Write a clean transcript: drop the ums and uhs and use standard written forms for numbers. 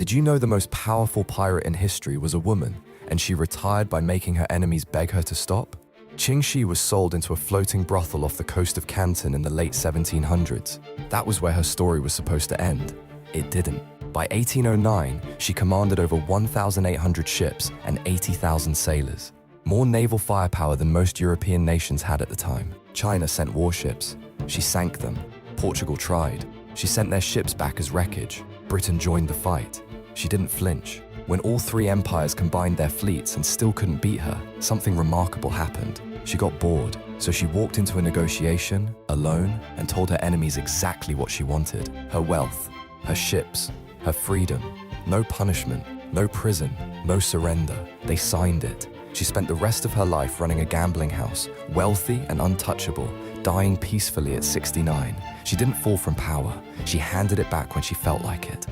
Did you know the most powerful pirate in history was a woman, and she retired by making her enemies beg her to stop? Qing Shi was sold into a floating brothel off the coast of Canton in the late 1700s. That was where her story was supposed to end. It didn't. By 1809, she commanded over 1,800 ships and 80,000 sailors. More naval firepower than most European nations had at the time. China sent warships. She sank them. Portugal tried. She sent their ships back as wreckage. Britain joined the fight. She didn't flinch. When all three empires combined their fleets and still couldn't beat her, something remarkable happened. She got bored, so she walked into a negotiation, alone, and told her enemies exactly what she wanted. Her wealth, her ships, her freedom. No punishment, no prison, no surrender. They signed it. She spent the rest of her life running a gambling house, wealthy and untouchable, dying peacefully at 69. She didn't fall from power. She handed it back when she felt like it.